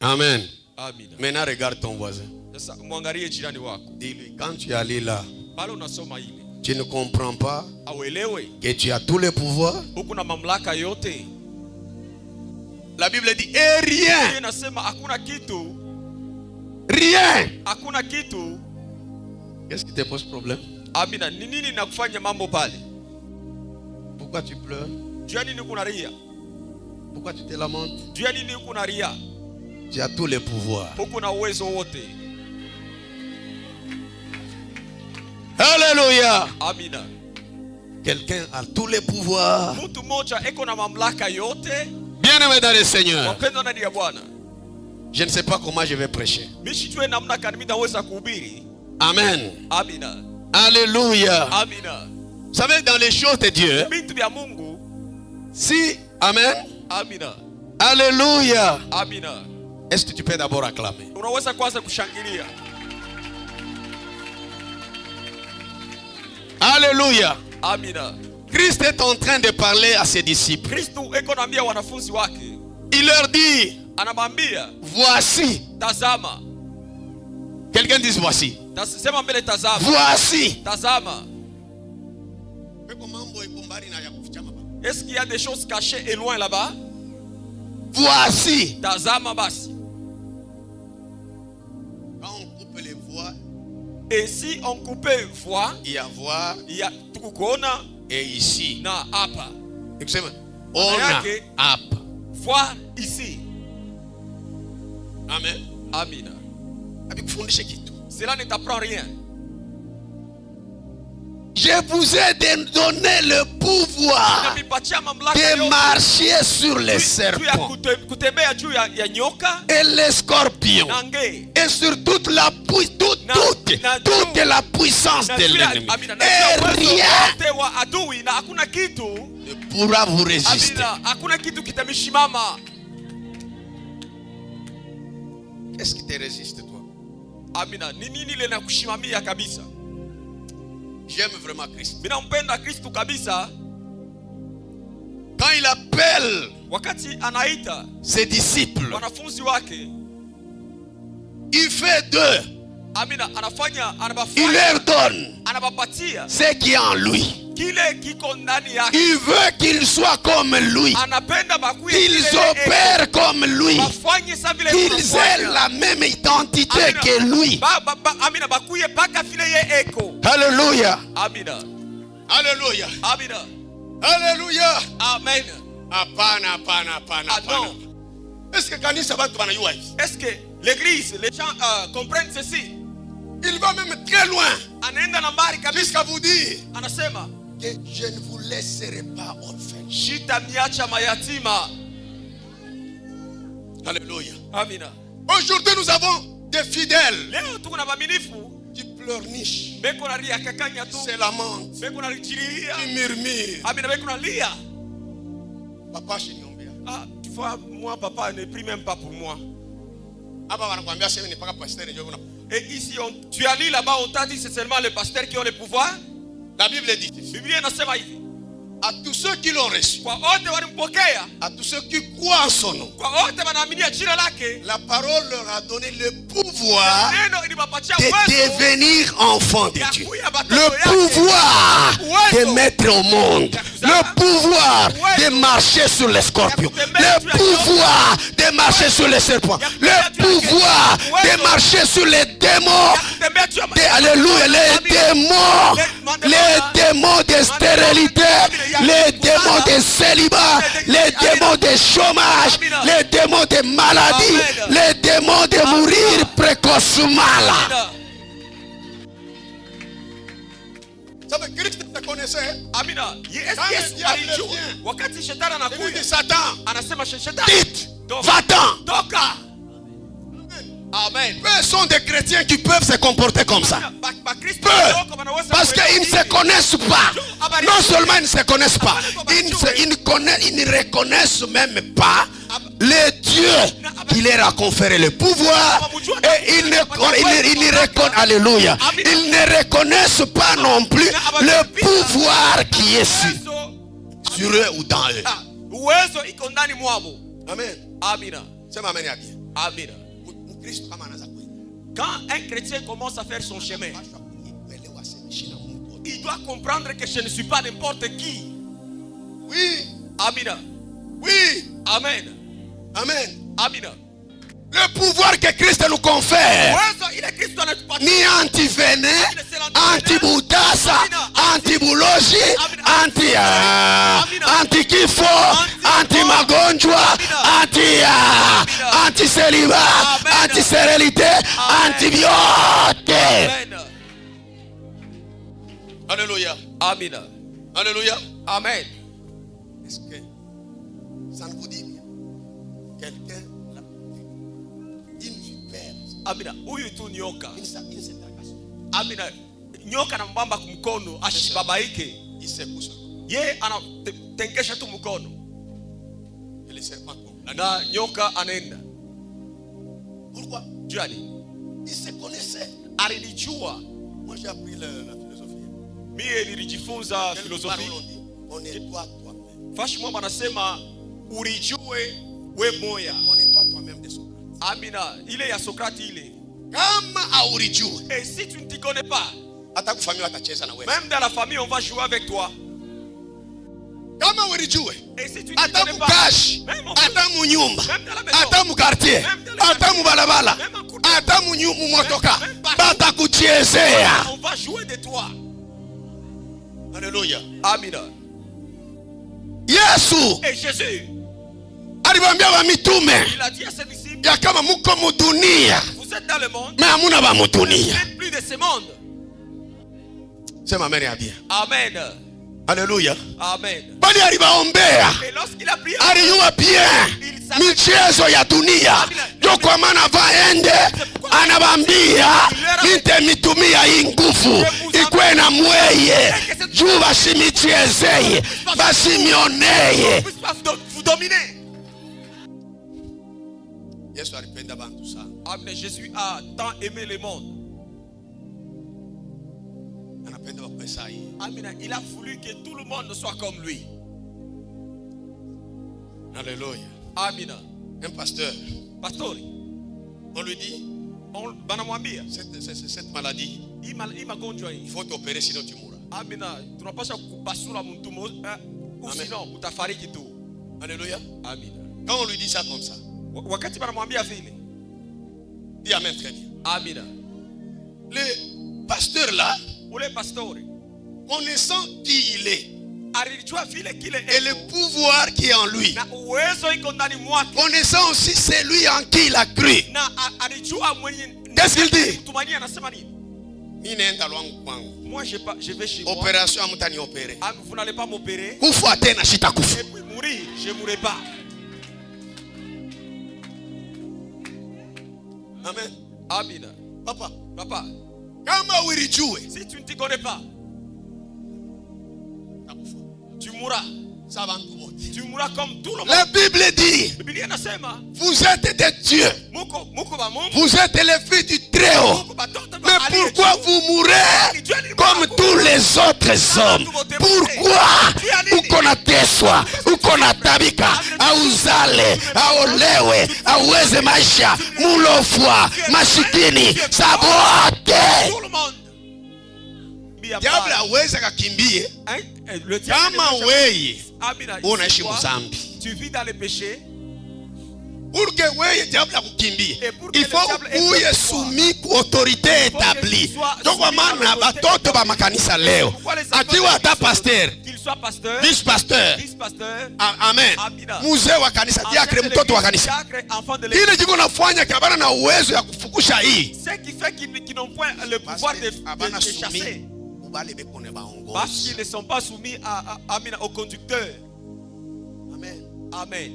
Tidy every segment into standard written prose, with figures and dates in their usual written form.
Amen. Amina. Maintenant, regarde ton voisin. Sasa mwangalie jirani wako. Dis-lui, quand tu es allé là, Pale unasoma ile. tu ne comprends pas Auelewe. que tu as tous les pouvoirs. Huku na mamlaka yote. La Bible dit, et rien. Inasema hakuna kitu. Rien. Hakuna kitu. Qu'est-ce qui te pose problème? Amina. Ni nini nakufanya mambo pale? Pourquoi tu pleures? Jua nini kuna ria? Pourquoi tu te lamentes? Jua nini kuna ria? Tu as tous les pouvoirs. Huku na uwezo wote. Alléluia. Amina. Quelqu'un a tous les pouvoirs. Mtu mmoja eko na mamlaka yote. Bien-aimé dans le Seigneur. Wapendwa ndani ya Bwana. Je ne sais pas comment je vais prêcher. Mishijue namna gani nitaweza kuhubiri. Amen. Amina. Alléluia. Amina. Vous savez, dans les choses de Dieu, Vitu vya Mungu. si, amen. Amina. Alléluia. Amina. Est-ce que tu peux d'abord acclamer? Unaweza kwanza kushangilia. Alléluia. Amina. Christ est en train de parler à ses disciples. Kristo eko naambia wanafunzi wake. Il leur dit, Anamwambia, voici. tazama. Quelqu'un dit voici. Sema mbele tazama. Voici. Tazama. Est-ce qu'il y a des choses cachées et loin là-bas? Voici. Tazama basi. Quand on coupe les voix, Et si on coupait voix, il y a voix il y a tukukuona et ici. na hapa. On a hapa. Voix ici. Amen. Amina. Cela ne t'apprend rien. Je vous ai donné le pouvoir de marcher sur les serpents et les scorpions et sur toute la puissance de l'ennemi. Et rien ne pourra vous résister. Qu'est-ce qui te résiste, toi? Amina. Nini ile na kushimamia kabisa? J'aime vraiment Christ. Ninampenda Kristo kabisa. Quand il appelle Wakati anaita ses disciples, wanafunzi wake, il fait d'eux. Amina, anafanya, Il leur donne anabapatia ce qui est en lui. kile kiko ndani yake. Il veut qu'ils soient comme lui. Anapenda bakuye Qu'ils opèrent comme lui. bafanye sa vile Qu'ils aient la même identité Amina. que lui. Amina, bakuye paka vile ye eko. Alléluia. Amina. Alléluia. Amina. Alléluia. Amen. Hapana, hapana, hapana, hapana. Est-ce que kanisa watu wanajua hivi? Est-ce que l'église, les gens comprennent ceci? Il va même très loin. Anaenda na mbali kabisa. Jusqu'à vous dire Anasema, que je ne vous laisserai pas orphelin. sitamiacha mayatima. Alléluia. Amina. Aujourd'hui, nous avons des fidèles Leo tuko na waaminifu qui pleurnichent, beko na ria kakanya tu. se lamentent, Beko na lichilia. qui murmurent. Amina, beko na lia. Papa shiniombea. Ah, tu vois, moi papa ne prie même pas pour moi. Hapa wanakuambia sema ni paka pastor ndio una. Et ici tu as lu là-bas, on t'a dit c'est seulement les pasteurs qui ont le pouvoir. La Bible dit, Biblia inasema hivi. à tous ceux qui l'ont reçu, Kwa wote walimpokea, à tous ceux qui croient en son nom, kwa wote wanaaminia jina lake, la parole leur a donné le pouvoir neno iliwapatia de uwezo devenir enfants de ya Dieu. kuya batoto Le yake. pouvoir de Uwezo. mettre au monde. Le pouvoir de marcher sur les scorpions. Le pouvoir de marcher sur les serpents. Le pouvoir de marcher sur les démons. Kutembea juu ya Alléluia, les démons de stérilité, les démons de célibat, les démons de chômage, les démons de maladie, les démons de mourir précocement là. Ça veut Christ te connaissait. Amina. Yesu alijua wakati shetani anakuja. Satan, Anasema shetani, dites, va-t'en. toka. Amen. Peu sont des chrétiens qui peuvent se comporter comme ça. Peu. Parce qu'ils ne se connaissent pas. Non seulement ils ne se connaissent pas, ils ne reconnaissent même pas le Dieu qui leur a conféré le pouvoir. Et ils ne reconnaissent pas non plus le pouvoir qui est sur eux ou dans eux. Uwezo iko ndani mwao. Amen. Amina. Sema amen ya bien. Amen. Quand un chrétien commence à faire son chemin, il doit comprendre que je ne suis pas n'importe qui. Oui. Amen. Oui. Amen. Amen. Amen. Le pouvoir que Christ nous confère, ni anti-venin, anti-boudassa, anti-boulogie, anti-kifo, anti-magonjwa, anti-célibat, anti-stérilité, anti-biote. Alléluia. Amen. Alléluia. Amen. Est-ce que ça ne vous dit rien? Quelqu'un, une vipère. Amina. Huyu tu nyoka. Amina. Nyoka na mbamba kumkono ashibabaike. Ye anatenkesha tu mkono. Na nyoka anaenda. Pourquoi? Juani. Il se connaissait. Alijua. Moi j'ai appris la philosophie. Mie nilijifunza filosofi. On est toi-même. Fashi mwamba anasema urijue we moya. On est toi-même de Socrate. Amina. Ile ya Sokrati ile. Kama haurijue. Et si tu ne t'y connais pas, hata kufamia watacheza na wewe. Même dans la famille on va jouer avec toi. Kama haurijue. Et si tu ne t'y connais pas, hata munyumba, hata mu quartier, hata mu balabala, hata mu motoka, batakuchezea. On va jouer de toi. Alléluia. Amina. Yesu. Et Jésus. Alibambia wa mitume. Il a dit à ses disciples. Ya kama muko mu dunia. Vous êtes dans le monde. Mais hamuna ba mu dunia. Vous n'êtes plus de ce monde. Sema amen ya bien. Amen. Alléluia. Amen. Bali alibaombea. Et lorsqu'il a prié, alijua bien michezo ya dunia. Ndio kwa maana vaende anabambia nitemitumia hii nguvu ikwe na mweye juu basimichezeye basimioneye. Vous dominez. Yesu alipenda bantu sana. Amen. Jésus a tant aimé le monde. Anapenda wakwesa hii. Amen. Il a voulu que tout le monde soit comme lui. Alléluia. Amen. Un pasteur. Pastori. On lui dit. Banamwambia. Cette maladie. Il faut t'opérer sinon tu mourras. Amen. Tunapasha kupasula mtu ou sinon utafariki tu. Alléluia. Amen. Quand on lui dit ça comme ça. Wakati banamwambia vile. Dis amen très bien. Amen. Le pasteur là, ule pastori, connaissant qui il est, alijua vile kile et le pouvoir qui est en lui, na uwezo iko ndani mwake, connaissant aussi celui en qui il a cru. Na alijua mwenye. Qu'est-ce qu'il dit? Mtumaini anasema nini? Mimi naenda lwangu kwangu. Moi je vais chez moi. Opération amutani opérer. Vous n'allez pas m'opérer. Kufa tena shitakufa. Et puis mourir, je mourrai pas. Amen. Amen. Papa. Kama ulijue. Si tu ne t'y connais pas, tu mourras. Tu mourras comme tout le monde. La Bible dit. Vous êtes des dieux. Vous êtes les fils du Très-Haut. Mais pourquoi vous mourrez comme tous les autres hommes? Pourquoi? Ukonateswa, ukonatabika, auzale, aolewe, aweze maisha, mulofwa, mashikini, sabote. Diable aweze kakimbie. Kama wewe unaishi mzambi. Tu vis dans le péché. Pour que wewe diable akukimbie, il faut uye soumis kwa autorité établie. Donc kwa maana batoto ba makanisa leo akiwa hata pasteur, vice pasteur, amen, mzee wa kanisa, diacre, mtoto wa kanisa, kile jiko nafanya kabana na uwezo ya kufukusha hii, ce qui fait qu'ils n'ont point le pouvoir de chasser. Parce qu'ils ne sont pas soumis au conducteur. Amen. Amen.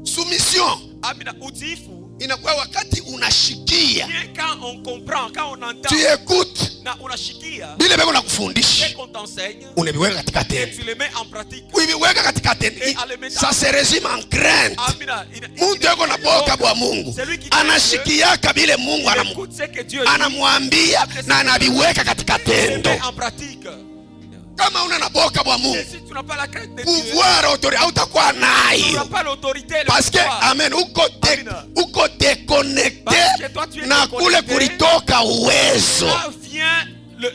Soumission. Amina, utiifu. Inakuwa wakati unashikia. Quand on comprend, quand on entend. Tu écoutes. Na unashikia. Bile beko nakufundisha. Qu'on t'enseigne. Unabiweka katika tendo. Tu le mets en pratique. Uibiweka katika tendo. Ça se résume en crainte. Amina. Mungu yuko na boka bwa Mungu. Anashikia kabile Mungu anamwambia na anabiweka katika tendo. En pratique. Kama una naboka bwa Mungu, Et si tu n'as pas la crainte de Dieu, pouvoir autorité hautakuwa tu nayo. n'auras pas l'autorité et le Parce que pouvoir. amen, uko déconnecté Parce que toi, tu es na déconnecté. kule kulitoka uwezo. Là vient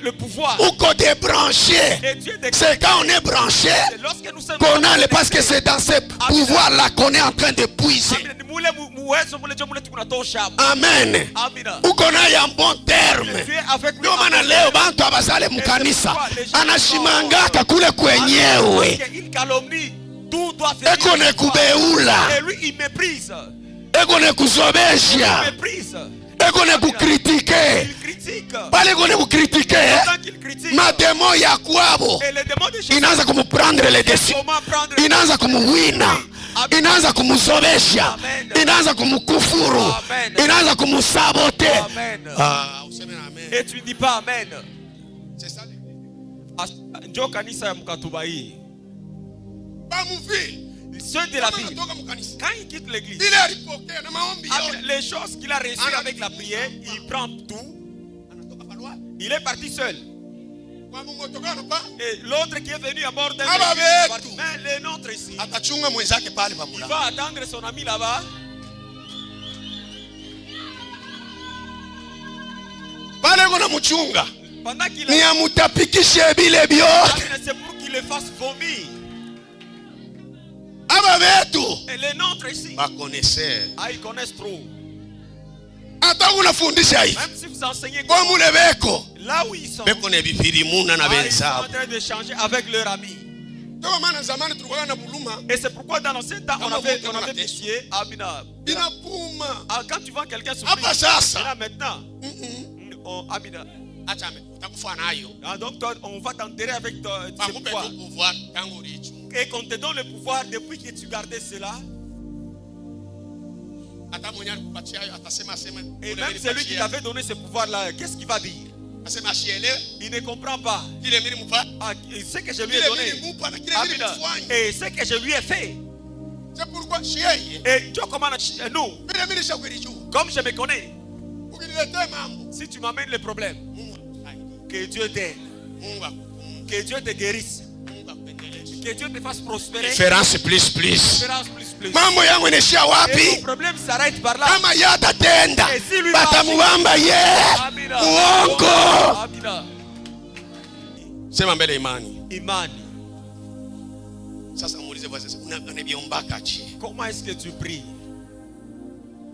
le pouvoir. Uko débranché. Et Dieu déconnecté. C'est quand on est branché C'est lorsque nous sommes qu'on a le, parce que c'est dans ce pouvoir-là qu'on est en train de puiser. Amina. Mule muwezo mule jo mule tukunatosha. Amen. Amina. Uko na ya bon terme. Tu es avec lui. Ndio maana leo bantu abazale mkanisa anashimangaka kule kwenyewe. Parce qu'il calomnie. Tout doit venir. Eko ne kubeula. Et lui il méprise. Eko ne kuzobesha. Il méprise. Eko ne kukritike. Il critique. Pale eko ne kukritike. Tant qu'il critique. Mademo ya kwabo Et les démons de Jésus. inaanza kumuprendre le dessus. Comment prendre Inaanza kumuwina. Inaanza kumuzobesha. Inaanza kumukufuru. Amen. Inaanza kumusabote. Amen. Useme amen. Et tu dis pas amen. C'est ça. Njoo kanisa ya Mkatuba hii. Ba muvi. Ceux de la ville. Kutoka mkanisa. Quand il quitte l'église, Ile alipokea na maombi yote. les choses qu'il a reçues avec la prière, il prend tout. Anatoka palwa. Il est parti seul. Kwa mumotokana pa. Et l'autre qui est venu à bord d'un Aba véhicule, betu. mais les nôtres ici, Atachunga mwenzake pale il pamula. va attendre son ami là-bas. Pale kuna mchunga. Pendant qu'il Ni a amutapikishe bile byote. c'est pour qu'il le fasse vomir. Aba betu. Et les nôtres ici, Bakonese. ils connaissent trop. Hata unafundisha hivi. Même si vous enseignez Kwa mule beko. là où ils sont, Beko ne bifirimuna na ils sont en benzao. train d'échanger avec leurs amis. Ndio maana zamani tulikuwa na buluma. Et c'est pourquoi dans l'ancien temps, on avait pitié. Amina. Inapuma. Quand tu vois quelqu'un souffrir, Hapa sasa. et là maintenant, Amina. Acha utakufa nayo. Donc toi, on va t'enterrer avec tes pouvoirs. Pouvoir tangu ulichunga. Et qu'on te donne le pouvoir depuis que tu gardais cela. Hata mwenye alikupatia hayo atasema sema. Et même celui qui t'avait donné ce pouvoir-là, qu'est-ce qu'il va dire? Asema asielewe. Il ne comprend pas. Kile mimi mpa. Ce que je lui ai donné. Amina. Et ce que je lui ai fait. C'est pourquoi yeye. Et tu comment nous, Vile mimi nishakulijua. comme je me connais, Ukiniletea mambo. si tu m'amènes le problème, Mungu akusaidie. que Dieu t'aide, Mungu akukumbuke. que Dieu te guérisse, Mungu akuendeleze. que Dieu te fasse prospérer. Différence plus. Différence plus. Mambo yangu inaishia Et wapi? ton problème s'arrête par là. Kama yatatenda. Et si lui Batamuamba ye. Amina. Uongo. Amina. Sema mbele imani. Imani. Sasa muulize voice sasa unabiombaka chi. Comment est-ce que tu pries?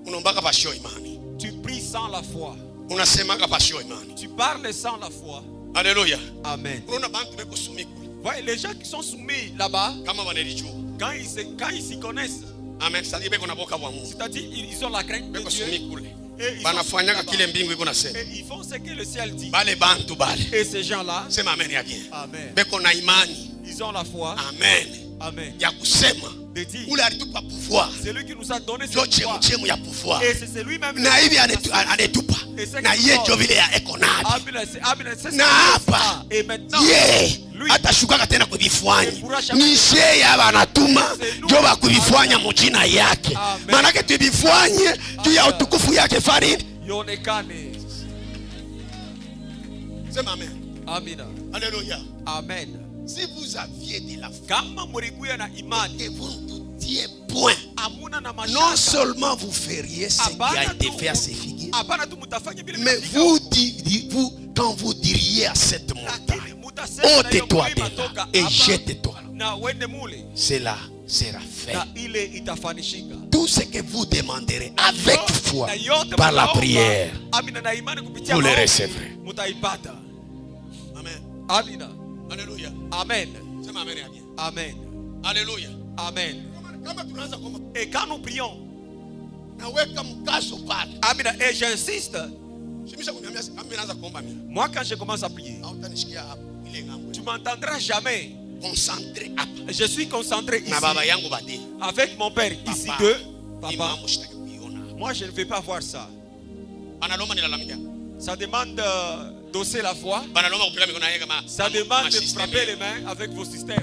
Unaombaka pasio imani. Tu pries sans la foi. Unasemaka pasio imani. Tu parles sans la foi. Alléluia. Amen. Unaona bantu beko sumi kule. Voyez, les gens qui sont soumis là-bas, Kama wanelijua. quand ils s'y connaissent, Amen. Sasa beko na boka bwa Mungu. c'est-à-dire ils ont la crainte de Beko Dieu. sumi kule. Et ils, Banafanyaka sont kile mbingu iko nasema. et ils font ce que le ciel dit. Bale bantu bale. Et ces gens-là, Sema amen ya bien. Amen. Beko na imani. Ils ont la foi. Amen. Amen. Ya kusema. De dire, Ule alitupa pouvoir. c'est lui qui nous a donné ce Ndio pouvoir. chemu ya pouvoir. Et c'est lui-même. Na hivi anetupa. Na yeye ndio vile ya eko nayo. Amen. C'est Na hapa. Et maintenant, Ye lui, atashukaka tena kuvifanya. Ni sheye anatuma ndio bakuvifanya mjina yake. Amen. Maana tuvifanye juu ya utukufu yake fari. Yonekane. Sema amen. Amina. Alléluia. Amen. Si vous aviez de la foi Kama murikuya na imani, et vous ne doutiez point, amuna na mashaka. non seulement vous feriez ce qui a été fait à ces figuiers, Hapana tu mutafanya vile mais quand vous diriez à cette montagne, ôte-toi de là et jette-toi là, na wende mule, cela sera fait. na ile itafanishika. Tout ce que vous demanderez avec foi Na yote par la mutaomba, prière, amina, na imani kupitia vous le maombi, recevrez. mutaipata. Amen. Amina. Alléluia. Amen. Sema amen ya bien. Amen. Alléluia. Amen. Kama tunaanza kuomba, Et quand nous prions, naweka mkazo pale. Amina, et j'insiste, Shimisha kuniambia kama naanza kuomba mimi. moi quand je commence à prier, Hautanisikia hapo ile ngambo. tu m'entendras jamais. Concentré hapa. Je suis concentré ici Na baba yangu badi. avec mon père ici Papa. que papa, Imamu sitaki kuiona. moi je ne vais pas voir ça. Banaloma nilalamika. Ça demande d'osser la foi. Banaloma kupiga mikono yake kama. Ça demande de frapper les mains avec vos systèmes.